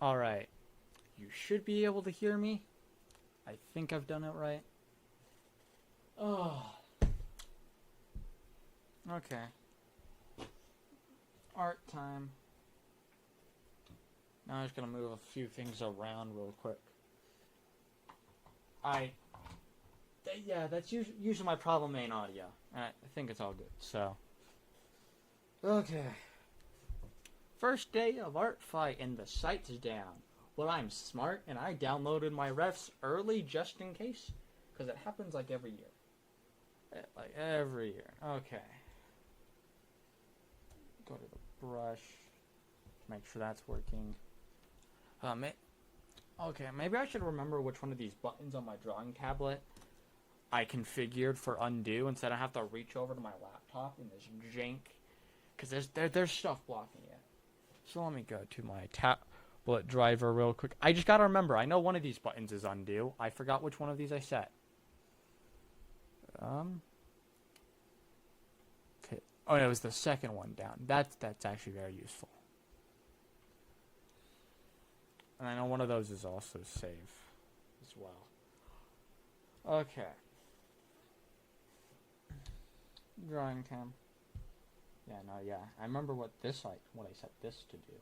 Alright. You should be able to hear me. I think I've done it right. Oh. Okay. Art time. Now I'm just gonna move a few things around real quick. Yeah, that's usually my problem main audio. I think it's all good, so. Okay. First day of Artfight and the site's down. Well, I'm smart and I downloaded my refs early just in case. Because it happens like every year. Like every year. Okay. Go to the brush. Make sure that's working. Okay, maybe I should remember which one of these buttons on my drawing tablet I configured for undo instead I have to reach over to my laptop in this jank. Because there's stuff blocking it. So let me go to my tablet driver real quick. I just gotta remember, I know one of these buttons is undo. I forgot which one of these I set. Okay. Oh, no, it was the second one down. That's actually very useful. And I know one of those is also save as well. Okay. Drawing cam. Yeah. I remember what I set this to do.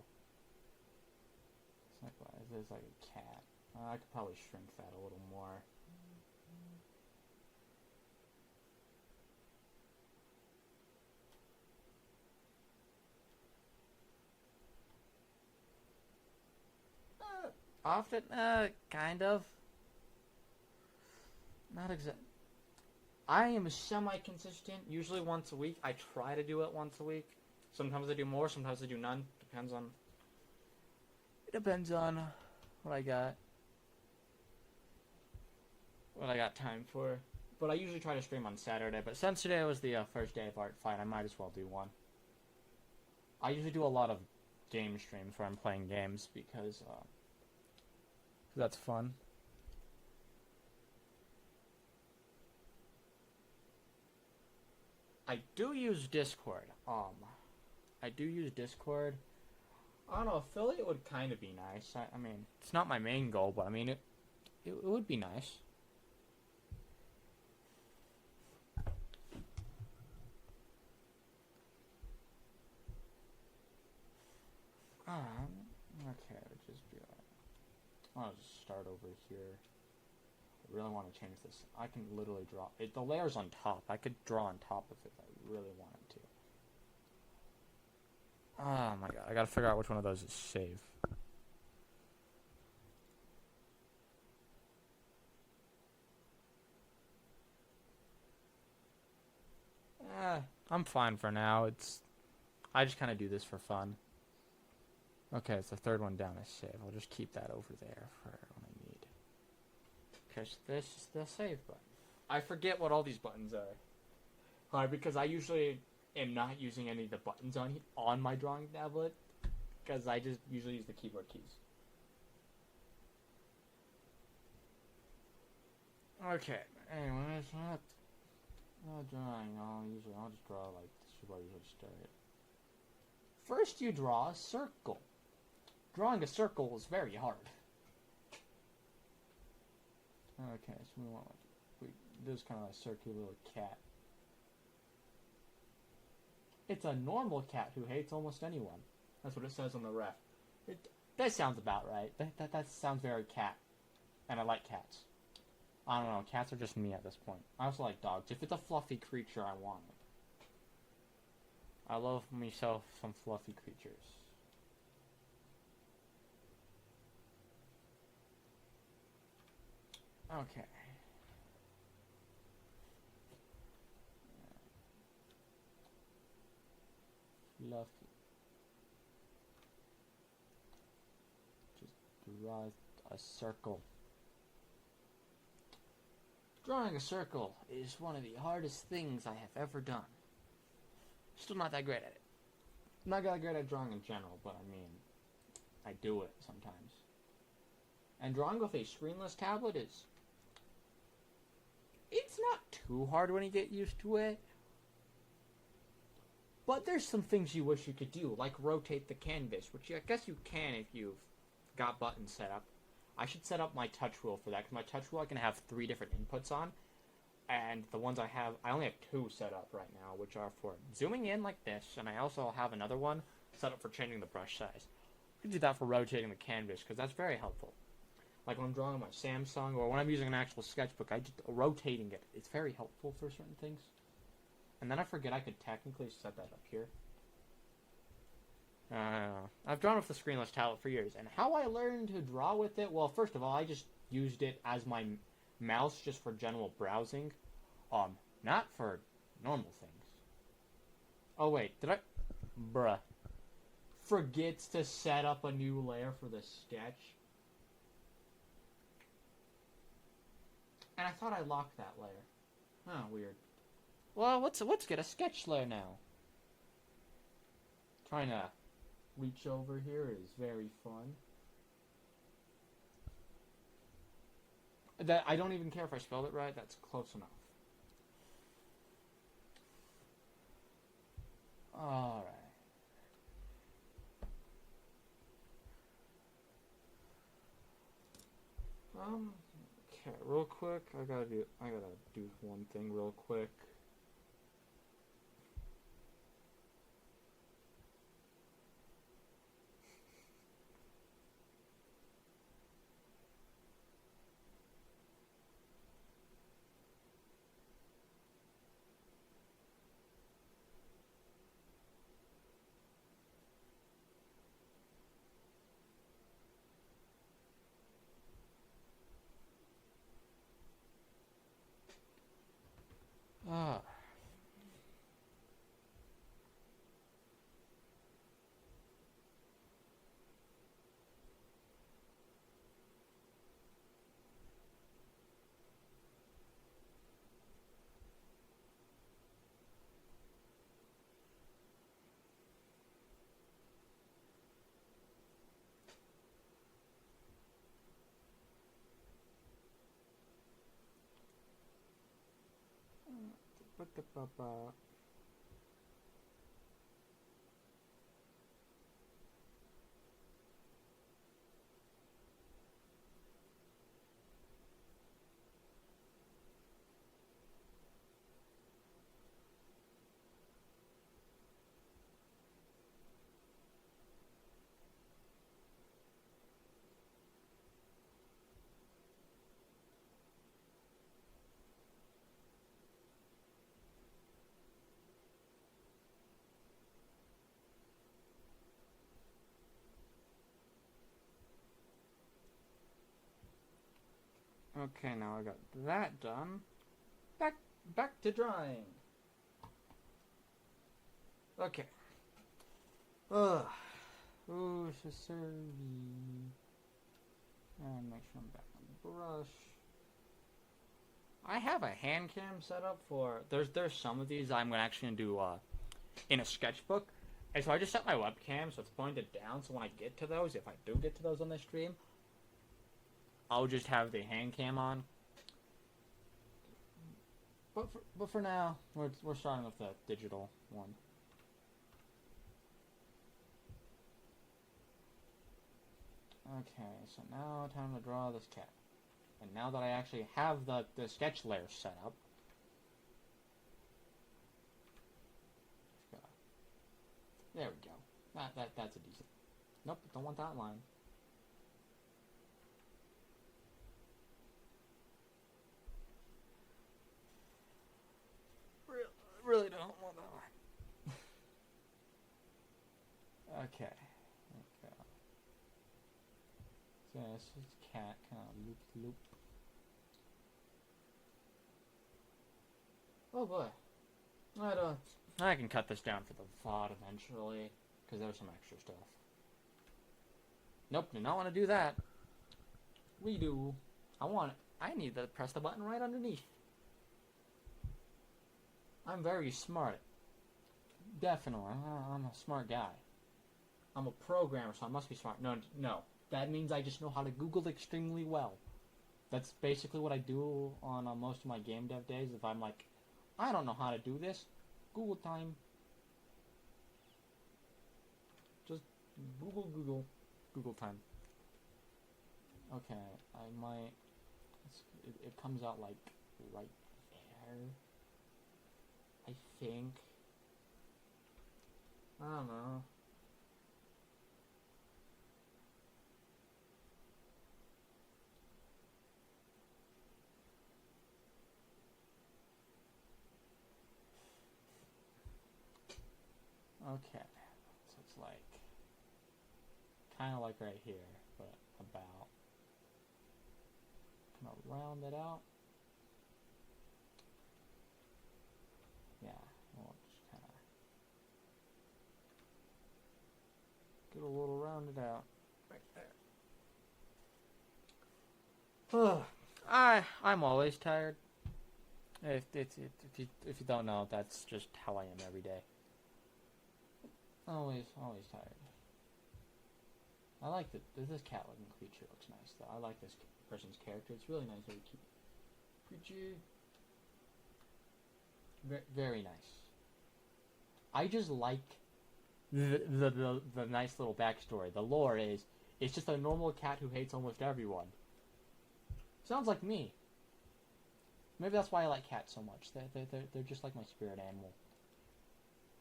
It's like, what is this, like a cat? I could probably shrink that a little more. Often, kind of. Not exact. I am semi-consistent, usually once a week. I try to do it once a week. Sometimes I do more, sometimes I do none. It depends on what I got. What I got time for. But I usually try to stream on Saturday. But since today was the first day of Artfight, I might as well do one. I usually do a lot of game streams where I'm playing games because that's fun. I do use Discord. I don't know, affiliate would kind of be nice. I mean, it's not my main goal, but I mean, it would be nice. Okay, just be like, I'll just start over here. I really want to change this. I can literally draw it. The layer's on top. I could draw on top of it if I really wanted to. Oh my god, I gotta figure out which one of those is save. I'm fine for now. I just kind of do this for fun. Okay, it's the third one down is save. I'll just keep that over there for when I need. Okay, so this is the save button. I forget what all these buttons are. Because I usually am not using any of the buttons on my drawing tablet. Because I just usually use the keyboard keys. Okay, anyways, not drawing. I'll just draw like this is where I usually start. First you draw a circle. Drawing a circle is very hard. Okay, so we want this kind of a circular little cat. It's a normal cat who hates almost anyone. That's what it says on the ref. That sounds about right. That sounds very cat. And I like cats. I don't know, cats are just me at this point. I also like dogs. If it's a fluffy creature, I want it. I love myself some fluffy creatures. Okay. Fluffy. Just draw a circle. Drawing a circle is one of the hardest things I have ever done. Still not that great at it. I'm not that great at drawing in general, but I mean, I do it sometimes. And drawing with a screenless tablet it's not too hard when you get used to it. But there's some things you wish you could do, like rotate the canvas, which I guess you can if you've got buttons set up, I should set up my touch wheel for that, because my touch wheel I can have 3 different inputs on, and the ones I only have 2 set up right now, which are for zooming in like this, and I also have another one set up for changing the brush size. I can do that for rotating the canvas, because that's very helpful. Like when I'm drawing on my Samsung, or when I'm using an actual sketchbook, I just rotating it. It's very helpful for certain things. And then I forget I could technically set that up here. I've drawn with the screenless tablet for years, and how I learned to draw with it, well, first of all, I just used it as my mouse just for general browsing, not for normal things. Oh wait, did I, forgets to set up a new layer for the sketch? And I thought I locked that layer. Oh, weird. Well, let's get a sketch layer now. Trying to reach over here is very fun. That I don't even care if I spelled it right. That's close enough. All right. Okay, real quick. I gotta do one thing real quick. Ah. What the papa? Okay, now I got that done. Back to drawing. Okay. Ugh. Ooh, Shiservi. And make sure I'm back on the brush. I have a hand cam set up for. There's some of these I'm actually gonna do in a sketchbook, and so I just set my webcam so it's pointed down. So when I get to those, if I do get to those on the stream, I'll just have the hand cam on. But for now, we're starting with the digital one. Okay, so now time to draw this cat. And now that I actually have the sketch layer set up, there we go. That's a decent. Nope, don't want that line. Really don't want that line. Okay. So this is cat kind of loop. Oh boy. I can cut this down for the VOD eventually, because there's some extra stuff. Nope, do not want to do that. Redo. I need to press the button right underneath. I'm very smart. Definitely. I'm a smart guy. I'm a programmer, so I must be smart. No. That means I just know how to Google extremely well. That's basically what I do on most of my game dev days. If I'm like, I don't know how to do this, Google time. Just Google time. Okay, I might... It comes out, like, right there. I think. I don't know. Okay, so it's like kind of like right here, but about kind of round it out. Yeah, we'll just kind of get a little rounded out right there. I'm always tired. If you don't know, that's just how I am every day. Always tired. I like this cat-looking creature looks nice though. I like this person's character. It's really nice. Very cute. Creature. Very nice. I just like the nice little backstory. The lore is it's just a normal cat who hates almost everyone. Sounds like me. Maybe that's why I like cats so much. They're just like my spirit animal.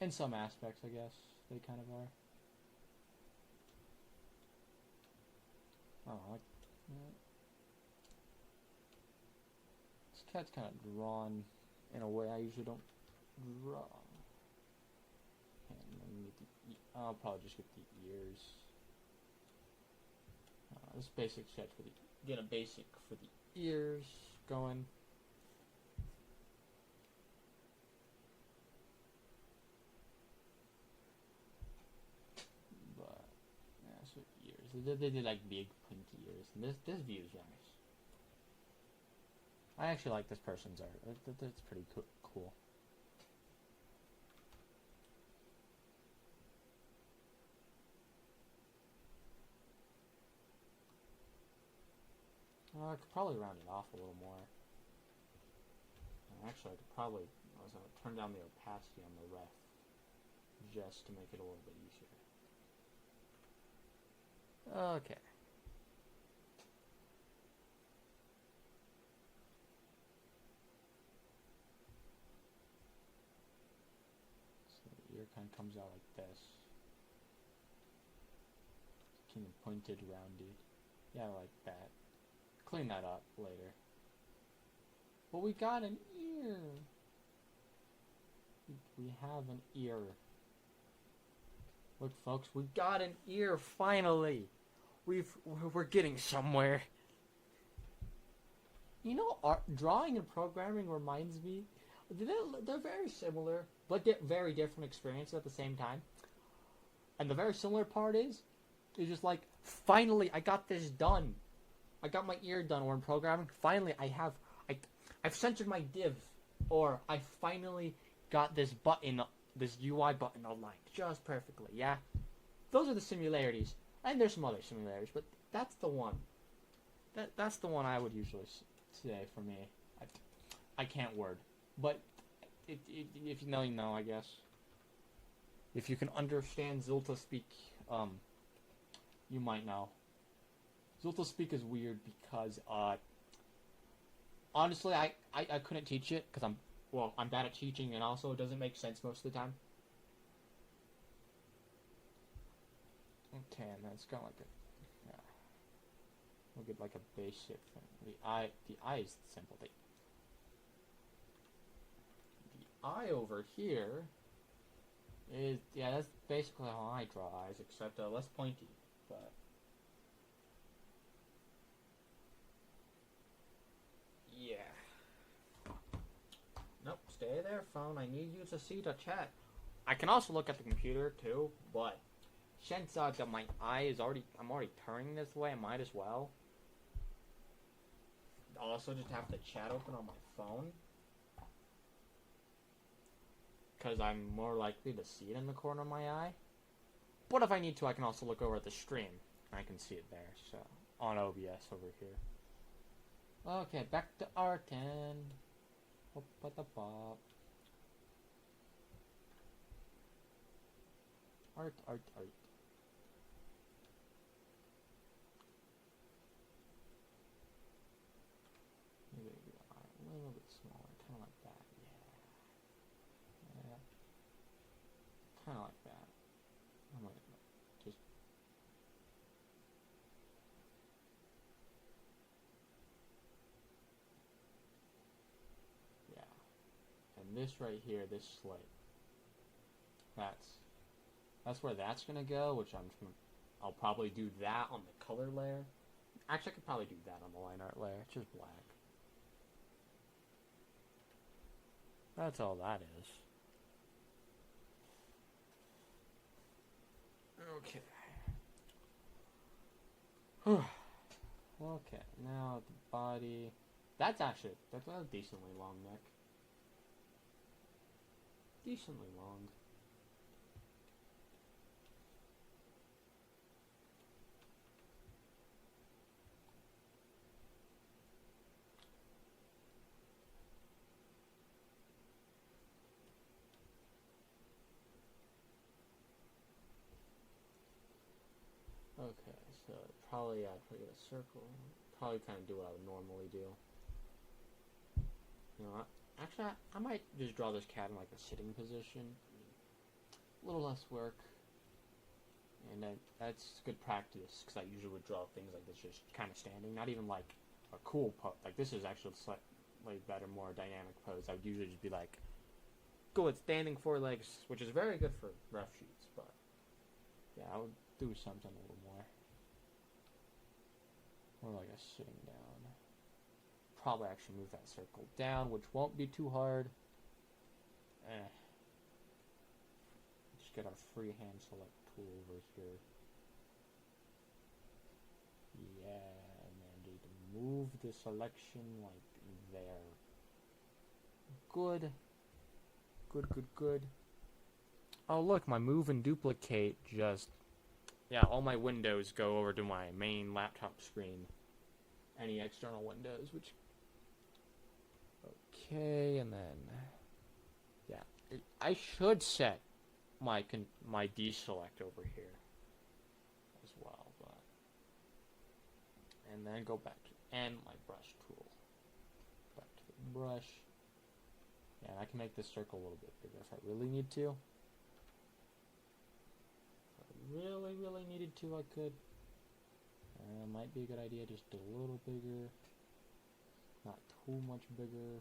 In some aspects, I guess they kind of are. Oh, this cat's kind of drawn in a way I usually don't draw. I'll probably just get the ears. This basic sketch for the get a basic for the ears going. But yeah, so ears. They did like big pointy ears. And this view is nice. I actually like this person's art. That's pretty cool. I could probably round it off a little more. Actually, I was going to turn down the opacity on the ref just to make it a little bit easier. Okay. So the ear kind of comes out like this. Kind of pointed, rounded. Yeah, like that. Clean that up later. But we got an ear. We have an ear. Look, folks, we got an ear finally. We're getting somewhere. You know, drawing and programming reminds me. They're very similar, but very different experiences at the same time. And the very similar part is, it's just like, finally, I got this done. I got my ear done. Or in programming, finally, I've centered my div, or I finally got this button, this UI button aligned just perfectly. Yeah, those are the similarities, and there's some other similarities, but that's the one. That's the one I would usually say for me. I can't word, but if you know, you know. I guess if you can understand Zulta speak, you might know. Zulta speak is weird because honestly, I couldn't teach it because I'm bad at teaching, and also it doesn't make sense most of the time. Okay, and then it's got like a, yeah, we'll get like a basic thing. The eye is simple. The eye over here is, yeah, that's basically how I draw eyes, except less pointy, but. Yeah. Nope, stay there, phone. I need you to see the chat. I can also look at the computer too, but since that my eye is I'm already turning this way, I might as well. Also, just have the chat open on my phone, because I'm more likely to see it in the corner of my eye. But if I need to, I can also look over at the stream. I can see it there, so on OBS over here. Okay, back to Artin. Art. this right here, this slit, that's where that's gonna go, which I'll probably do that on the color layer. Actually, I could probably do that on the line art layer. It's just black. That's all that is. Okay. Okay, now the body. That's a decently long neck. Decently long. Okay, so probably I'd put a circle. Probably kind of do what I would normally do. You know, actually, I might just draw this cat in like a sitting position. A little less work. And that's good practice, because I usually would draw things like this just kind of standing. Not even like a cool pose. Like this is actually a slightly better, more dynamic pose. I would usually just be like, go with standing forelegs, which is very good for rough shoots, but yeah, I would do something a little more. Or like a sitting down. Probably actually move that circle down, which won't be too hard. Just get our freehand select tool over here. Yeah, and then just move the selection like there. Good. Good. Oh look, my move and duplicate just... Yeah, all my windows go over to my main laptop screen. Any external windows, which... Okay, and then... Yeah, I should set my deselect over here as well, but... And then go back to... And my brush tool. Back to the brush. Yeah, and I can make this circle a little bit bigger if I really need to. Really needed to, I could. Might be a good idea, just a little bigger. Not too much bigger.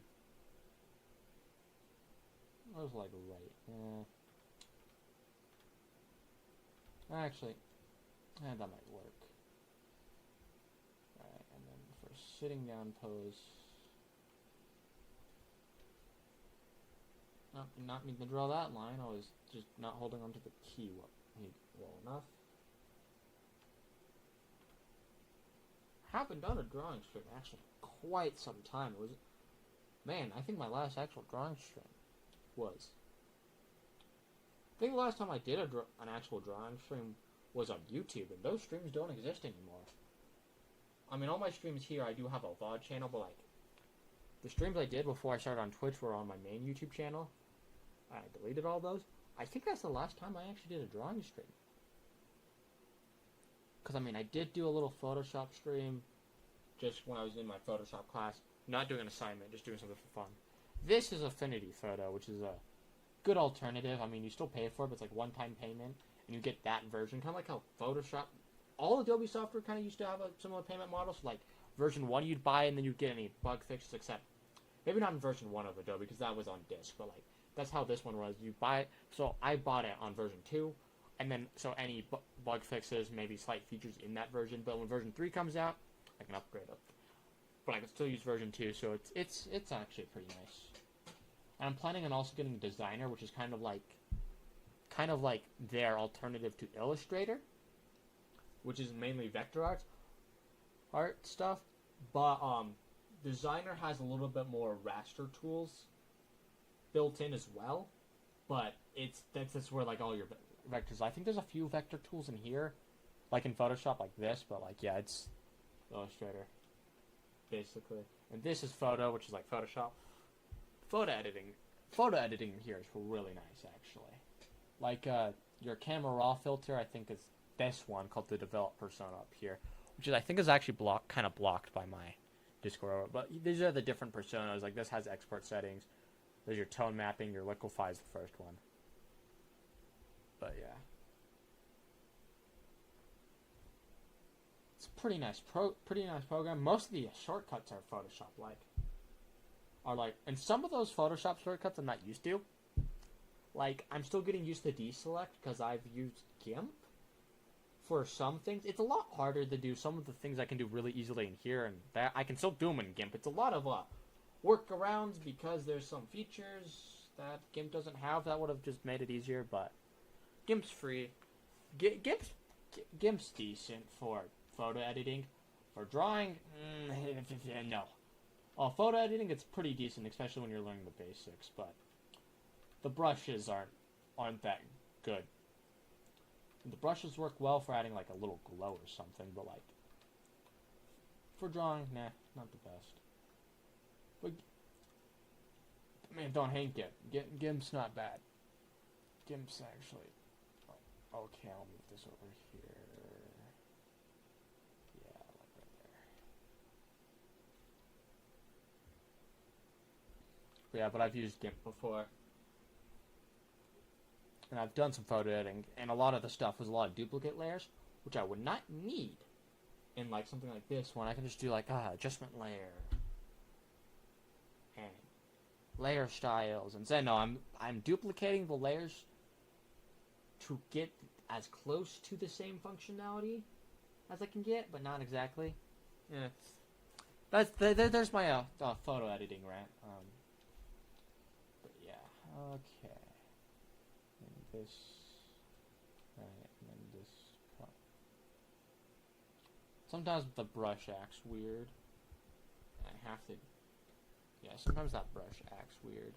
I was like right. Actually, that might work. Alright, and then for sitting down pose. Nope, not meaning to draw that line. I was just not holding onto the key well enough. Haven't done a drawing stream actually quite some time. It was, man, I think my last actual drawing stream was. I think the last time I did an actual drawing stream was on YouTube, and those streams don't exist anymore. I mean, all my streams here, I do have a VOD channel, but like the streams I did before I started on Twitch were on my main YouTube channel. I deleted all those. I think that's the last time I actually did a drawing stream. Because, I mean, I did do a little Photoshop stream just when I was in my Photoshop class. Not doing an assignment, just doing something for fun. This is Affinity Photo, which is a good alternative. I mean, you still pay for it, but it's like one-time payment. And you get that version. Kind of like how Photoshop... All Adobe software kind of used to have a similar payment model. So, like, version 1 you'd buy, and then you'd get any bug fixes, except... Maybe not in version 1 of Adobe, because that was on disc, but, like... That's how this one was. You buy it. So I bought it on version 2. And then, so any bug fixes, maybe slight features in that version. But when version 3 comes out, I can upgrade it. But I can still use version 2, so it's actually pretty nice. And I'm planning on also getting Designer, which is kind of like their alternative to Illustrator, which is mainly vector art stuff. But Designer has a little bit more raster tools built in as well, but that's where like all your vectors. I think there's a few vector tools in here, like in Photoshop, like this, but like yeah, it's Illustrator basically. And this is Photo, which is like Photoshop. Photo editing here is really nice actually. Like your camera raw filter, I think is this one called the develop persona up here, which is I think is actually kind of blocked by my Discord. But these are the different personas. Like this has export settings. There's your tone mapping, your liquify is the first one. But yeah. It's a pretty nice program. Most of the shortcuts are Photoshop-like. are like, and some of those Photoshop shortcuts I'm not used to. Like, I'm still getting used to deselect because I've used GIMP for some things. It's a lot harder to do some of the things I can do really easily in here, and that I can still do them in GIMP. It's a lot of workarounds because there's some features that GIMP doesn't have that would have just made it easier, but GIMP's free. GIMP's decent for photo editing. For drawing, no. Photo editing, it's pretty decent, especially when you're learning the basics, but the brushes aren't that good. The brushes work well for adding like a little glow or something, but like for drawing, nah, not the best. But man, don't hate GIMP. GIMP's not bad. GIMP's actually okay. I'll move this over here. Yeah, like right there. Yeah, but I've used GIMP before. And I've done some photo editing, and a lot of the stuff was a lot of duplicate layers, which I would not need in like something like this one. I can just do like adjustment layer and layer styles, and say no, I'm duplicating the layers to get as close to the same functionality as I can get, but not exactly. Yeah, there's my photo editing rant. But yeah, okay. This, right, and then this. Sometimes the brush acts weird. I have to. Yeah, sometimes that brush acts weird.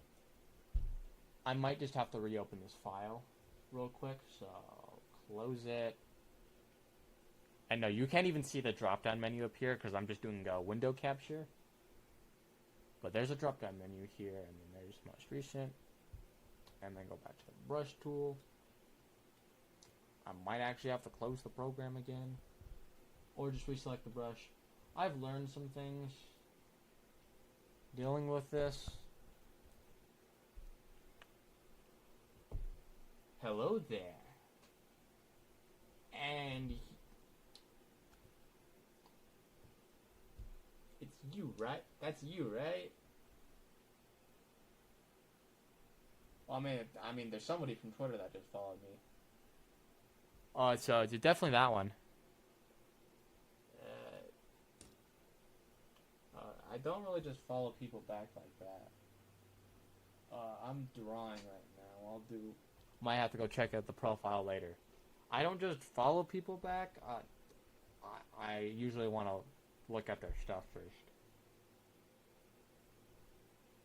I might just have to reopen this file real quick, so close it. And no, you can't even see the drop-down menu up here because I'm just doing window capture. But there's a drop-down menu here, and then there's most recent. And then go back to the brush tool. I might actually have to close the program again. Or just reselect the brush. I've learned some things dealing with this. Hello there. And it's you, right? That's you, right? Well, I mean, there's somebody from Twitter that just followed me. Oh, it's definitely that one. I don't really just follow people back like that. I'm drawing right now. Might have to go check out the profile later. I don't just follow people back. I usually want to look at their stuff first.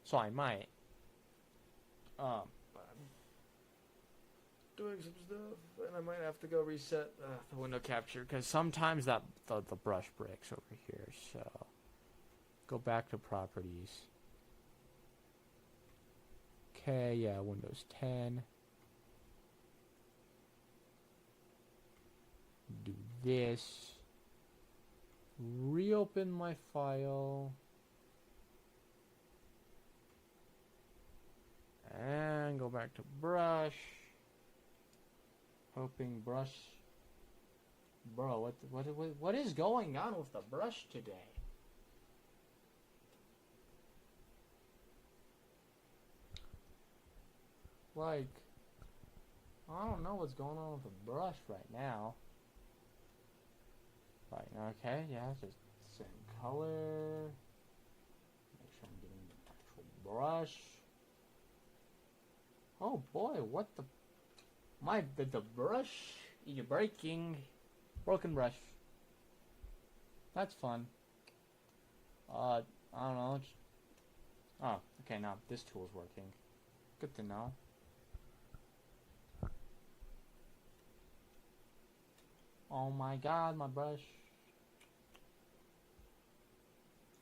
So I might. But I'm doing some stuff, and I might have to go reset the window capture, because sometimes the brush breaks over here, so go back to properties. Okay, yeah, Windows 10. Do this. Reopen my file. And go back to brush. Hoping brush. Bro, what is going on with the brush today? Like, I don't know what's going on with the brush right now. Right, okay, yeah, just same color. Make sure I'm getting the actual brush. Oh boy, what the... the brush you're breaking. Broken brush. That's fun. I don't know. Oh, okay, now this tool's working. Good to know. Oh my god, my brush.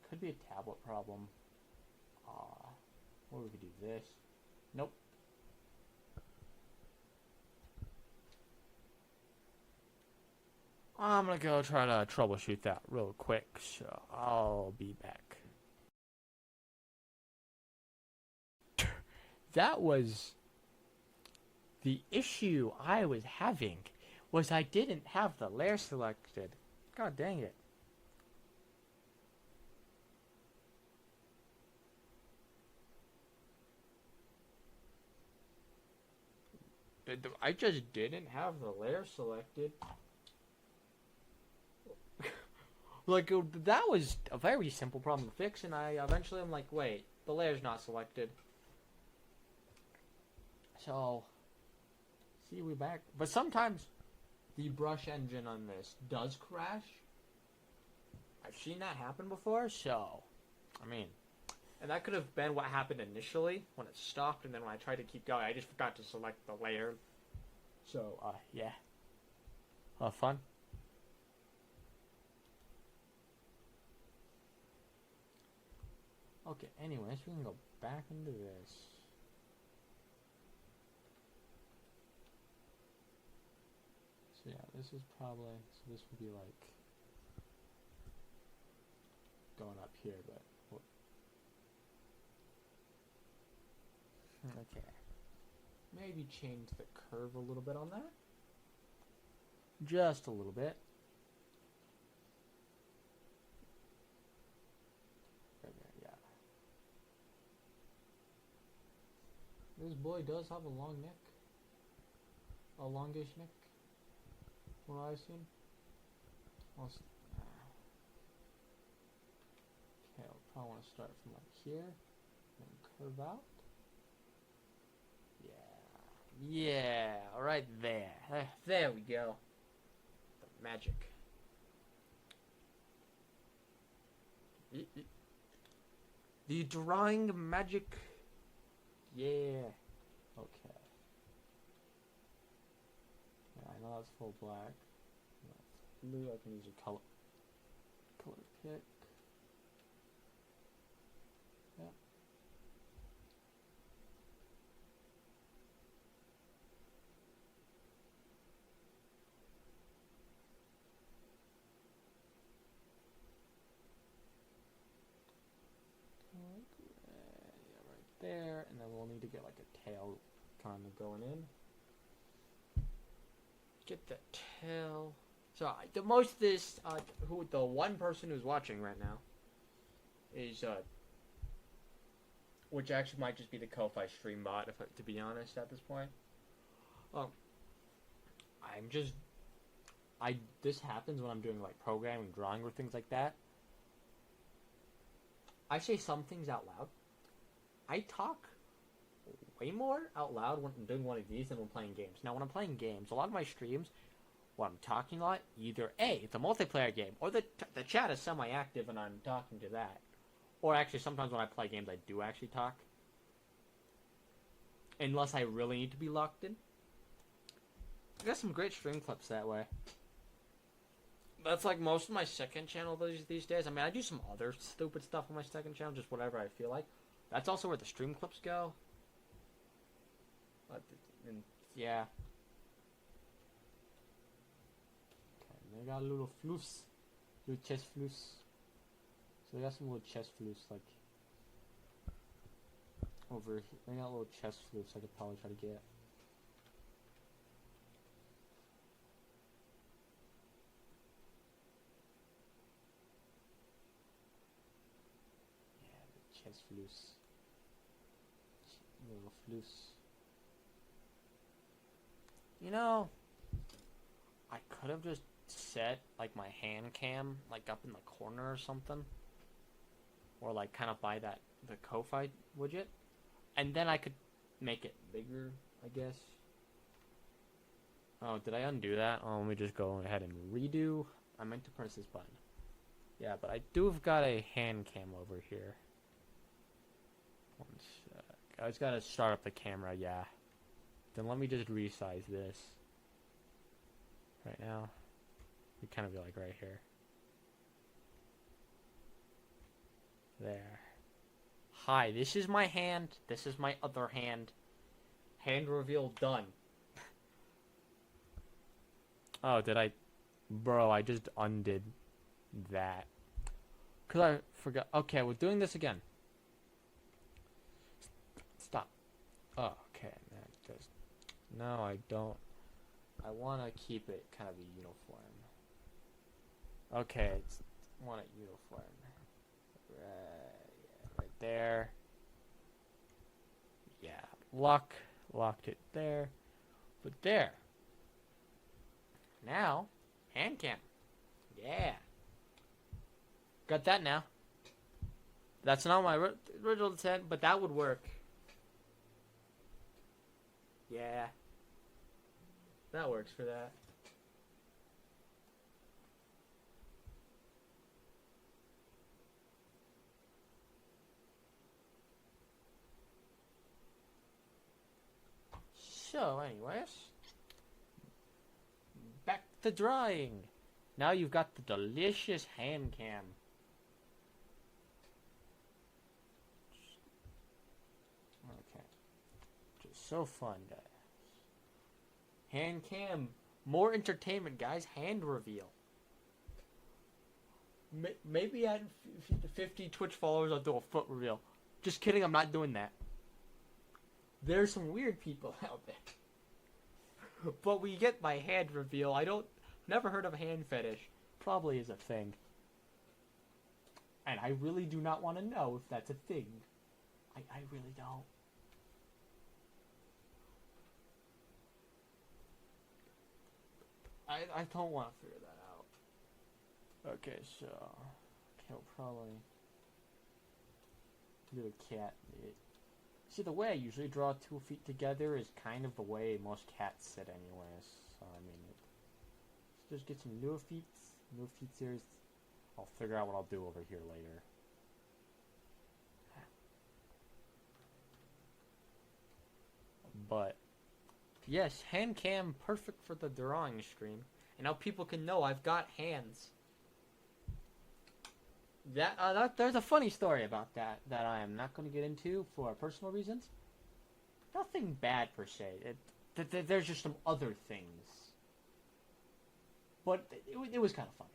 Could be a tablet problem. Or we could do this. Nope. I'm gonna go try to troubleshoot that real quick, so I'll be back. That was the issue I was having, was I didn't have the layer selected. God dang it. I just didn't have the layer selected. Like, that was a very simple problem to fix, and I'm like, wait, the layer's not selected. So, see, we back. But sometimes the brush engine on this does crash. I've seen that happen before, so, I mean, and that could have been what happened initially when it stopped, and then when I tried to keep going, I just forgot to select the layer. So, yeah. Fun. Okay, anyways, we can go back into this. So yeah, this is probably, so this would be like going up here, but okay. Maybe change the curve a little bit on that. Just a little bit. Right there, yeah. This boy does have a long neck. A longish neck. From what I've seen. Okay, I'll probably want to start from like here. And curve out. Yeah, right there. There we go. The magic. The drawing magic. Yeah. Okay. Yeah, I know that's full black. That's blue. I can use a color pick. Yeah. There, and then we'll need to get like a tail kind of going in. Get the tail. So the most this the one person who's watching right now is which actually might just be the Ko-Fi stream bot, to be honest at this point. This happens when I'm doing like programming, drawing, or things like that. I say some things out loud. I talk way more out loud when I'm doing one of these than when playing games. Now, when I'm playing games, a lot of my streams, when I'm talking a lot, either A, it's a multiplayer game, or the chat is semi-active and I'm talking to that. Or actually, sometimes when I play games, I do actually talk. Unless I really need to be locked in. I got some great stream clips that way. That's like most of my second channel these days. I mean, I do some other stupid stuff on my second channel, just whatever I feel like. That's also where the stream clips go. And yeah. Okay, they got a little floofs. Little chest floofs. So they got some little chest floofs, like, over here. They got little chest floofs I could probably try to get. Yeah, the chest floofs. Little floofs. You know, I could have just set like my hand cam like up in the corner or something, or like kind of by the Ko-Fi widget, and then I could make it bigger, I guess. Oh, did I undo that? Oh, let me just go ahead and redo. I meant to press this button. Yeah, but I do have got a hand cam over here. One sec. I just gotta start up the camera, yeah. Then let me just resize this. Right now. It'd kind of be like right here. There. Hi, this is my hand. This is my other hand. Hand reveal done. Oh, did I... Bro, I just undid that. Because I forgot... Okay, we're doing this again. Stop. Oh, okay. Just... No, I don't. I want to keep it kind of a uniform. Okay, I want it uniform. Right there. Yeah, locked it there. But there. Now, hand cam. Yeah. Got that now. That's not my original intent, but that would work. Yeah. That works for that. So, anyways. Back to drawing. Now you've got the delicious hand cam. Okay. Just so fun, guys. Hand cam. More entertainment, guys. Hand reveal. Maybe at 50 Twitch followers, I'll do a foot reveal. Just kidding, I'm not doing that. There's some weird people out there. But we get my hand reveal. Never heard of a hand fetish. Probably is a thing. And I really do not want to know if that's a thing. I really don't. I don't want to figure that out. Okay, so we'll probably do a cat. See, the way I usually draw 2 feet together is kind of the way most cats sit anyways. So, I mean, just get some new feet here. I'll figure out what I'll do over here later. But, yes, hand cam, perfect for the drawing stream. And now people can know I've got hands. There's a funny story about that I am not going to get into for personal reasons. Nothing bad per se. There's just some other things. But it was kind of funny.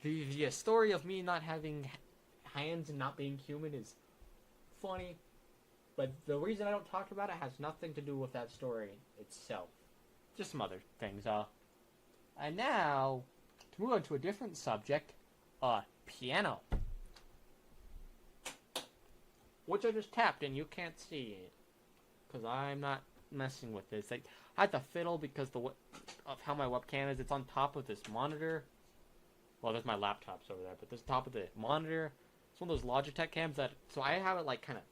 The story of me not having hands and not being human is funny. But the reason I don't talk about it has nothing to do with that story itself. Just some other things. And now, to move on to a different subject, piano. Which I just tapped and you can't see it. Because I'm not messing with this. I had to fiddle because of how my webcam is. It's on top of this monitor. Well, there's my laptops over there, but this top of the monitor. It's one of those Logitech cams so I have it like kind of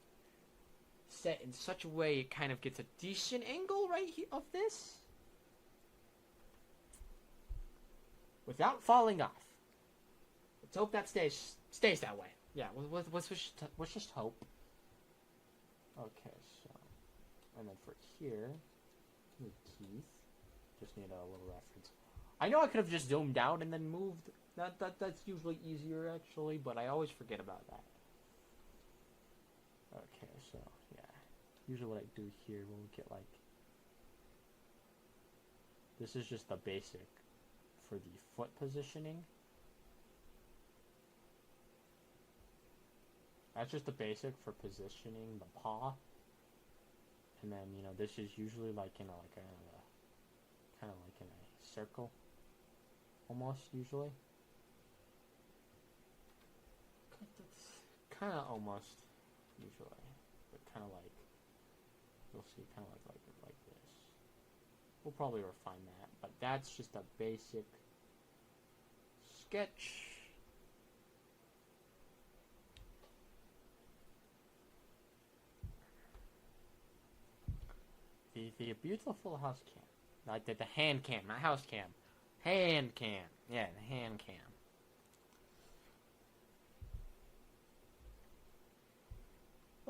set in such a way it kind of gets a decent angle right here of this. Without falling off. Let's hope that stays that way. Yeah, let's just hope. Okay, so, and then for here, need teeth. Just need a little reference. I know I could have just zoomed out and then moved. That's usually easier actually, but I always forget about that. Okay, so yeah, usually what I do here, we'll get like. This is just the basic for the foot positioning. That's just the basic for positioning the paw. And then, this is usually like in kind of like in a circle. Almost, usually. Kind of almost, usually. But kind of like, you'll see kind of like this. We'll probably refine that. But that's just a basic sketch. The beautiful house cam. Like the hand cam, not house cam. Hand cam. Yeah, the hand cam.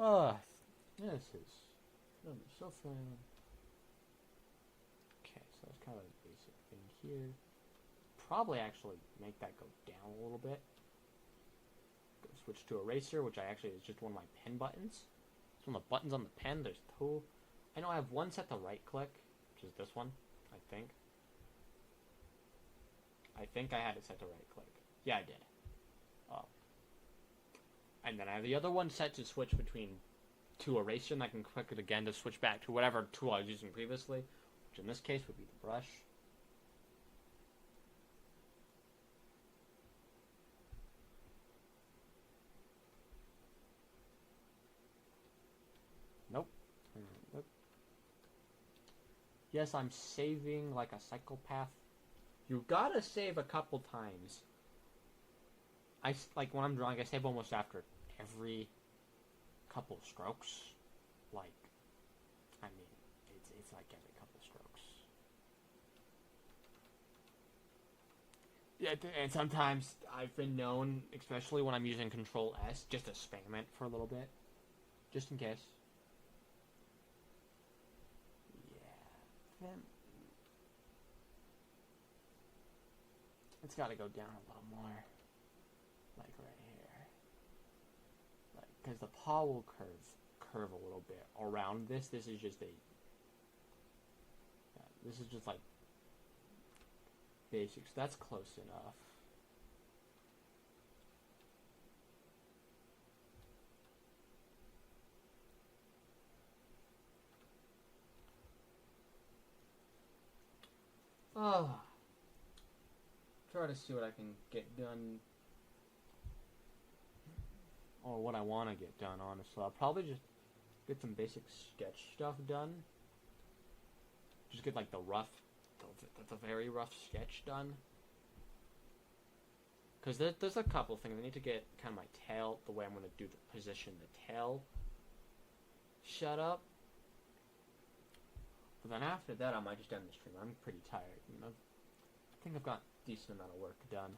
Oh, this is gonna be so fun. Okay, so that's kind of a basic thing here. Probably actually make that go down a little bit. Go switch to eraser, which is just one of my pen buttons. It's one of the buttons on the pen. There's two. I know I have one set to right click, which is this one, I think. I think I had it set to right click. Yeah, I did. And then I have the other one set to switch between to eraser, and I can click it again to switch back to whatever tool I was using previously, which in this case would be the brush. Nope. Yes, I'm saving like a psychopath. You gotta save a couple times. Like when I'm drawing, I save almost after every couple of strokes. Like, I mean, it's like every couple of strokes. Yeah, and sometimes I've been known, especially when I'm using Control S, just to spam it for a little bit, just in case. Yeah, it's got to go down a little more, like right here, like because the paw will curve a little bit around this. This is just this is just like basics. That's close enough. Oh, try to see what I can get done, or what I want to get done. Honestly, I'll probably just get some basic sketch stuff done. Just get like the very rough sketch done. Because there's a couple things. I need to get kind of my tail, the way I'm going to do the position, the tail shut up. But then after that, I might just end the stream. I'm pretty tired. You know, I think I've got a decent amount of work done.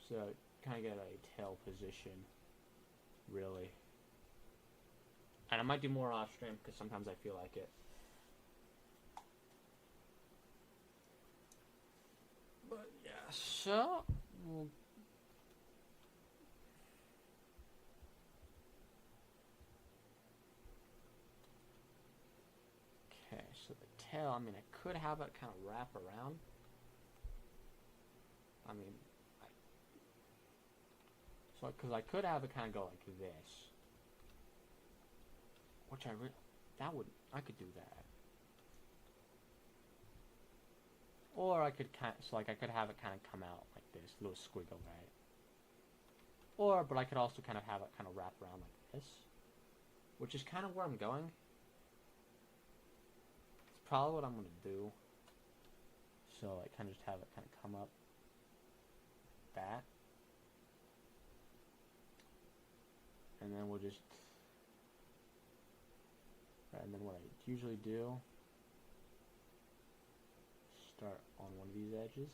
So, kind of get a tail position, really. And I might do more off stream, because sometimes I feel like it. But yeah, so we'll okay, so the tail, I mean, I could have it kind of wrap around. I mean, because I could have it kind of go like this. Which I could do that. Or I could I could have it kind of come out like this, little squiggle, right? But I could also kind of have it kind of wrap around like this, which is kind of where I'm going. It's probably what I'm going to do. So I kind of just have it kind of come up that. And then we'll just, and then what I usually do, start on one of these edges.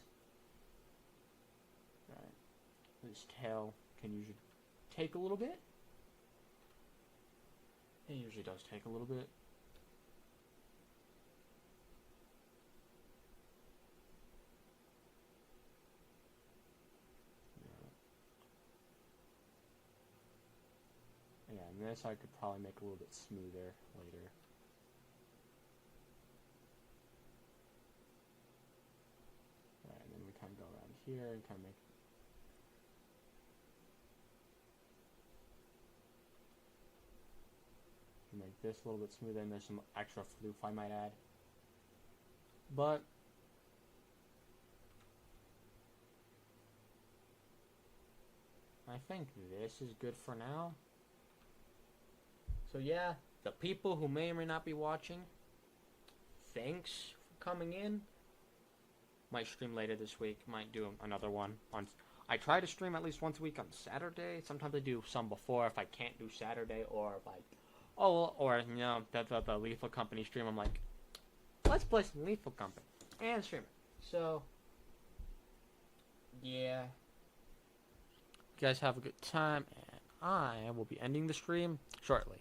Right. This tail can usually take a little bit. It usually does take a little bit. Yeah, and this I could probably make a little bit smoother later. Alright, and then we kind of go around here and kind of make this a little bit smoother, and there's some extra floof I might add. But I think this is good for now. So yeah, the people who may or may not be watching, thanks for coming in. Might stream later this week. Might do another one on. I try to stream at least once a week on Saturday. Sometimes I do some before if I can't do Saturday, or if or you know, the Lethal Company stream. I'm like, let's play some Lethal Company and stream it. So yeah, you guys have a good time, and I will be ending the stream shortly.